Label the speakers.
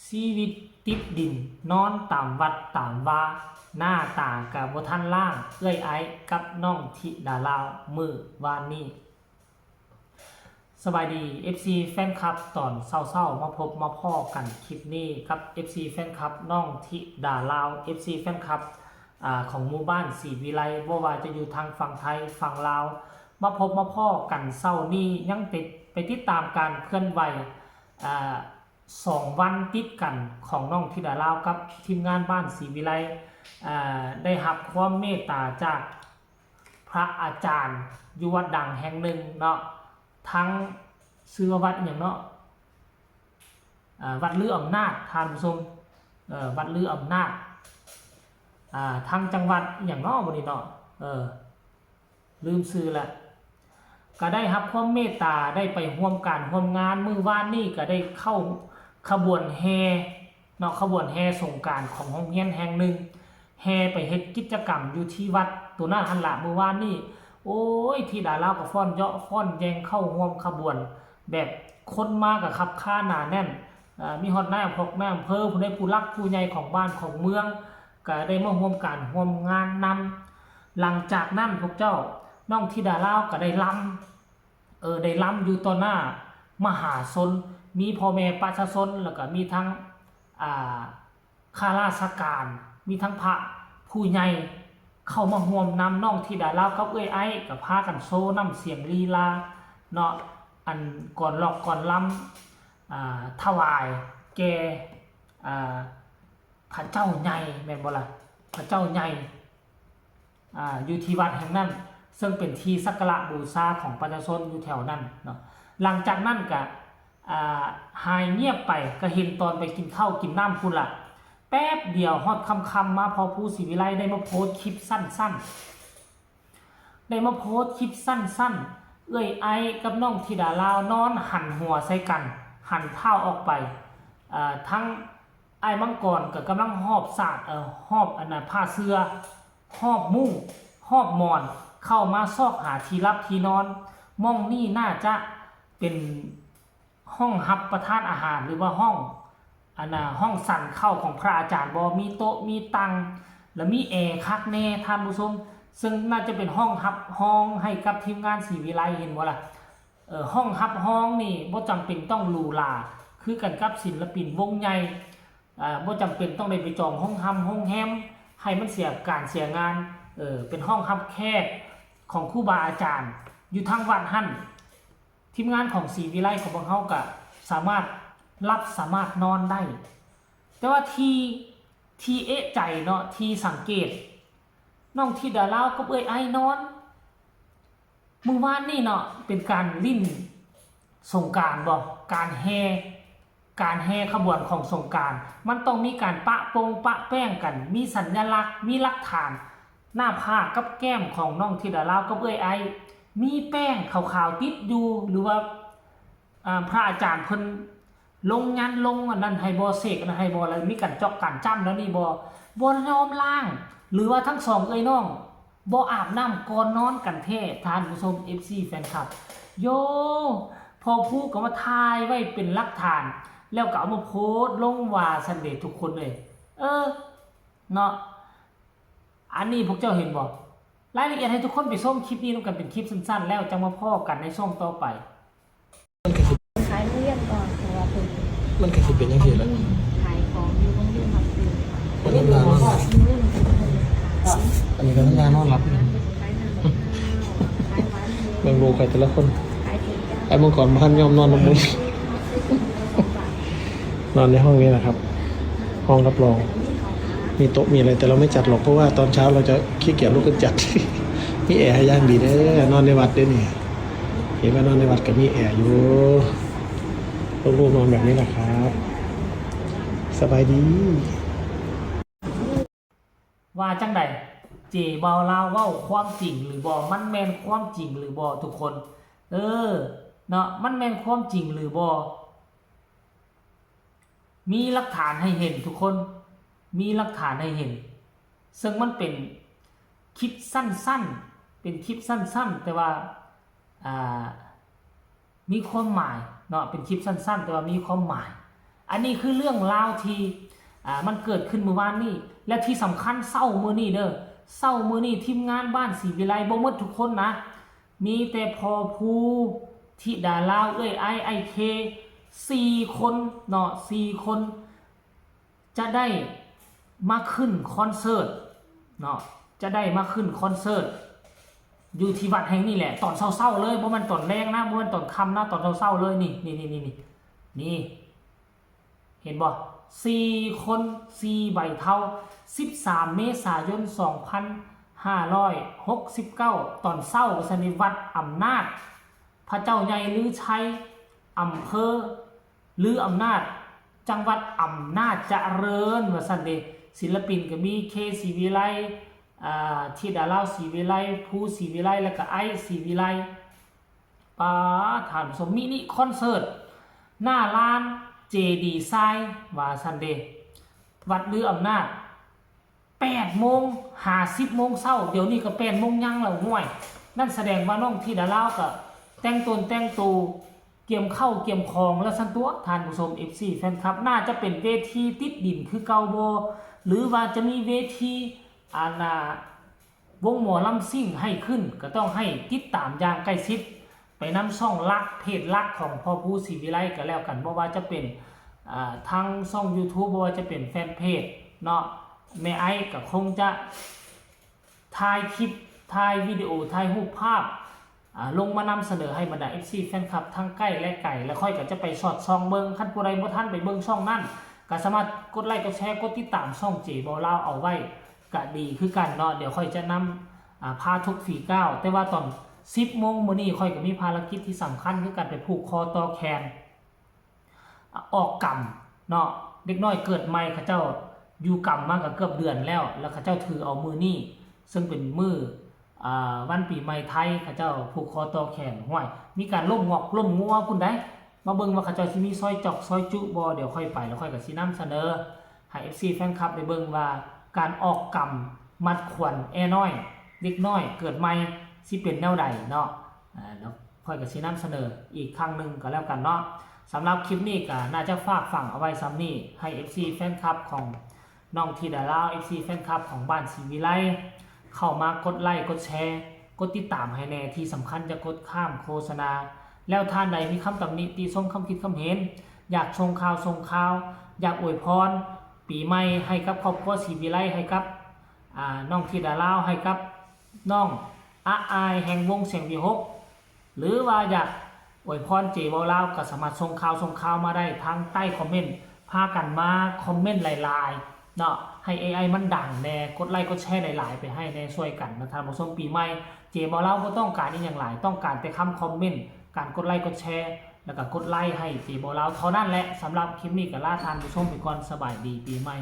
Speaker 1: ชีวิตติดดินนอนตามวัดตามว่าหน้าตากับบ่ทันล่างเอื้อยไอ้กับน้องธิดาลาวมือวานนี้สบายดี FC แฟนคลับตอนเศร้าๆมาพบมาพ่อกันคลิปนี้ครับ FC แฟนคลับน้องธิดาลาว FC แฟนคลับของหมู่บ้านศรีวิไลบ่ว่าจะอยู่ทางฝั่งไทยฝั่งลาวมาพบมาพ่อกันเศร้านี้ยังติดตามการเคลื่อนไหว2 วันติดกันของน้องธิดาลาวกับทีมงานบ้านศรีวิไลได้รับความเมตตาจากพระอาจารย์อยู่วัดดังแห่งหนึ่งเนาะทั้งชื่อวัดอย่างเนาะวัดลืออำนาจท่านผู้ชมวัดลืออำนาจทางจังหวัดอย่างเนาะบนี้เนาะลืมชื่อละก็ได้รับความเมตตาได้ไปร่วมการร่วมงานมื้อวานนี้ก็ได้เข้าขบวนแห่เนาะขบวนแห่สงกรานต์ของโรงเรียนแห่งหนึ่งแห่ไปเฮ็ดกิจกรรมอยู่ที่วัดตัวหน้าหันละมื้อวานนี้โอ้ยธิดาลาวก็ฟ้อนเยาะฟ้อนแยงเข้าร่วมขบวนแบบคนมากับคับค่าหนาแน่นมีฮอดนายอำเภอผู้ใดผู้รักผู้ใหญ่ของบ้านของเมืองก็ได้มาร่วมการร่วมงานนำหลังจากนั้นพวกเจ้าน้องธิดาลาวก็ได้รำได้รำอยู่ต่อหน้ามหาชนมีพ่อแม่ประชาชนแล้วก็มีทั้งข้าราชการมีทั้งพระผู้ใหญ่เข้ามาร่วมนำน้องธิดาลาวกับเอ้ยไอ้กับพากันโซน้ำเสียงลีลาเนาะอันก่อนหลอกก่อนล้ำถวายแก่พระเจ้าใหญ่แม่นบ่ล่ะพระเจ้าใหญ่อยู่ที่วัดแห่งนั้นซึ่งเป็นที่สักการะบูชาของประชาชนอยู่แถวนั้นเนาะหลังจากนั้นก็หายเงียบไปก็เห็นตอนไปกินข้าวกินน้ำพุ่นละแป๊บเดียวฮอดคำมาพอผู้ศรีวิไลได้มาโพสต์คลิปสั้นๆได้มาโพสต์คลิปสั้นๆเอ้ยไอ้กับน้องธิดาลาวนอนหันหัวใส่กันหันเท้าออกไปทั้งไอ้มังกรก็กำลังหอบสาดหอบผ้าเสื้อหอบมุ้งหอบหมอนเข้ามาซอกหาที่รับที่นอนมองนี่น่าจะเป็นห้องรับประทานอาหารหรือว่าห้องห้องสั่นเข้าของพระอาจารย์มีโต๊ะมีตังและมีแอร์คักแน่ท่านผู้ชมซึ่งน่าจะเป็นห้องรับห้องให้กับทีมงานศรีวิไลเห็นว่าล่ะห้องรับห้องนี่บ่จำเป็นต้องหรูหราคือกันกับศิลปินวงใหญ่บ่จำเป็นต้องได้ไปจองห้องห้องแฮมให้มันเสียการเสียงานเป็นห้องรับแขกของครูบาอาจารย์อยู่ทางวัดหั่นทีมงานของศรีวิไลของพวกเขาก็สามารถนอนได้แต่ว่าที่เอะใจเนาะที่สังเกตน้องธิดาลาวกับเอ้ยไอ้นอนมื้อวานนี่เนาะเป็นการลิ้นสงกรานต์บ่การแห่ขบวนของสงกรานต์มันต้องมีการปะแป้งกันมีสัญลักษณ์มีหลักฐานหน้าผากกับแก้มของน้องธิดาลาวกับเอ้ยไอ้มีแป้งขาวๆติดอยู่หรือว่าพระอาจารย์เพิ่นลงยันลงอันนั้นให้บ่เสกอันนั้นให้บ่อะไรมีการจอกการจ้ำแล้วนี่บ่ยอมล้างหรือว่าทั้งสองเอ้ยน้องบ่อาบน้ำก่อนนอนกันแท้ท่านผู้ชม FC แฟนคลับโยพอผู้ก็มาถ่ายไว้เป็นหลักฐานแล้วก็เอามาโพสต์ลงว่าซันเดย์ทุกคนเลยเนาะอันนี้พวกเจ้าเห็นบ่รายละเอียดให้ทุกคนไปชมคลิปนี้นำกันเป็นคลิปสั้นๆแล้วจะมาพ้อกันในช่วงต่อไป
Speaker 2: ขายเรียนก่อนเพราะว่าเป็น
Speaker 3: มันก็สิเป็นจังซี่แหละ
Speaker 2: ขายของอยู่โรงเรียนมาซื้อ
Speaker 3: คนทำงานนอนหลับอันนี้ก็ทำงานนอนหลับเมืองโลกใครแต่ละคนไอ้เมื่อก่อนพันยอมนอนน้ำมุ้งนอนในห้องนี้แหละครับห้องรับรองมีโต๊ะมีอะไรแต่เราไม่จัดหรอกเพราะว่าตอนเช้าเราจะขี้เกียจลุกขึ้นจัดมีแอร์ให้ย่างดีเด้อนอนในวัดด้วยนี่เห็นว่านอนในวัดก็มีแอร์อยู่ลูกๆนอนแบบนี้แหละครับสบายดี
Speaker 1: ว่าจังใดเจเบาลาวเว้าความจริงหรือบ่มันแม่นความจริงหรือบ่ทุกคนเนาะมันแม่นความจริงหรือบ่มีหลักฐานให้เห็นทุกคนมีหลักฐานให้เห็นซึ่งมันเป็นคลิปสั้นๆเป็นคลิปสั้นๆแต่ว่ามีความหมายเนาะเป็นคลิปสั้นๆแต่ว่ามีความหมาย อันนี้คือเรื่องราวที่มันเกิดขึ้นเมื่อวานนี้และที่สำคัญเศร้ามื้อนี้เด้อเศร้ามื้อนี้ทีมงานบ้านศรีวิไลบ่หมดทุกคนนะมีแต่พอภูธิดาลาวไอเค4คนเนาะ4คนจะได้มาขึ้นคอนเสิร์ตเนาะจะได้มาขึ้นคอนเสิร์ตอยู่ที่วัดแห่งนี้แหละตอนเช้าๆเลยบ่มันตอนแรงนะบ่มันตอนค่ำนะตอนเช้าๆเลยนี่เห็นบ่4คน4ใบเท่า13เมษายน2569ตอนเช้าสนิวัดอำนาจพระเจ้าใหญ่ลือชัยอำเภอลืออำนาจจังหวัดอำนาจเจริญว่าซั่นเด้ศิลปินก็มีเคศรีวิไลธิดาลาวศรีวิไลภูศรีวิไลแล้วก็ไอศรีวิไลป้าถามสมมินิคอนเสิร์ตหน้าลานเจดีไซน์ว่าซันเดย์วัดลืออำนาจ8 โมง50 โมงเช้าเดี๋ยวนี้ก็8 โมงยังแล้วห่วยนั่นแสดงว่าน้องธิดาลาวก็แต่งตูเกี่ยมเข้าเกี่ยมคองแล้วสันตัวทานผู้ชม FC แฟนคลับน่าจะเป็นเวทีติดดินคือเก่าบ่หรือว่าจะมีเวทีวงหมอลำซิ่งให้ขึ้นก็ต้องให้ติดตามอย่างใกล้ชิดไปนำช่องลักเพจลักของพ่อภูศรีวิไลก็แล้วกันบ่ว่าจะเป็นทางช่อง YouTube บ่ว่าจะเป็นแฟนเพจเนาะแม่ไอ้ก็คงจะถ่ายคลิปถ่ายวิดีโอถ่ายรูปภาพลงมานำเสนอให้บรรดา FC แฟนคลับทั้งใกล้และไกลแล้วค่อยก็จะไปสอดส่องเบิ่งคันผู้ใดบ่ทันไปเบิ่งช่องนั้นก็สามารถกดไลค์กดแชร์กดติดตามช่องเจบ่ลาวเอาไว้ก็ดีคือกันเนาะเดี๋ยวค่อยจะนำพาทุกฝีก้าวแต่ว่าตอน10 โมงมื้อนี้ค่อยก็มีภารกิจที่สำคัญคือการไปผูกคอต่อแขนออกกรรมเนาะเด็กน้อยเกิดใหม่เขาเจ้าอยู่กรรมมาก็เกือบเดือนแล้วเขาเจ้าถือเอามือนี้ซึ่งเป็นมือวันปีใหม่ไทยเขาเจ้าผูกคอต่อแขนห้วยมีการล่มงอกล่มงัวพุ่นได้มาเบิ่งว่าเขาเจ้าสิมีซอยจอกซอยจุบ่เดี๋ยวค่อยไปแล้วค่อยก็สินำเสนอให้ FC แฟนคลับได้เบิ่งว่าการออกกรรมมัดขวัญน้อยเด็กน้อยเกิดใหม่สิเป็นแนวใดเนาะแล้วค่อยก็สินำเสนออีกครั้งนึงก็แล้วกันเนาะสำหรับคลิปนี้ก็น่าจะฝากฝังเอาไว้ซ้ำนี้ให้ FC แฟนคลับของน้องธิดาลาว FC แฟนคลับของบ้านศรีวิไลเข้ามากดไลค์กดแชร์กดติดตามให้แน่ที่สำคัญจะกดข้ามโฆษณาแล้วท่านใดมีคำตำหนิติชมคำคิดคำเห็นอยากชงข่าวอยากอวยพรปีใหม่ให้กับครอบครัวศรีวิไลให้กับน้องธิดาลาวให้กับน้องอายแห่งวงเสียงวิหกหรือว่าอยากอวยพรเจบ่ลาวก็สามารถส่งข่าวมาได้ทางใต้คอมเมนต์พากันมาคอมเมนต์หลายๆเนาะให้ AI มันดังแน่กดไลค์กดแชร์หลายๆไปให้แน่ช่วยกันนะท่านผู้ชมปีใหม่เจบ่ลาวบ่ต้องการอีหยังหลายต้องการแต่คำคอมเมนต์การกดไลค์กดแชร์แล้วก็กดไลค์ให้เจบ่ลาวเท่านั้นแหละสำหรับคลิปนี้ก็ลาท่านผู้ชมไปก่อนสบายดีปีใหม่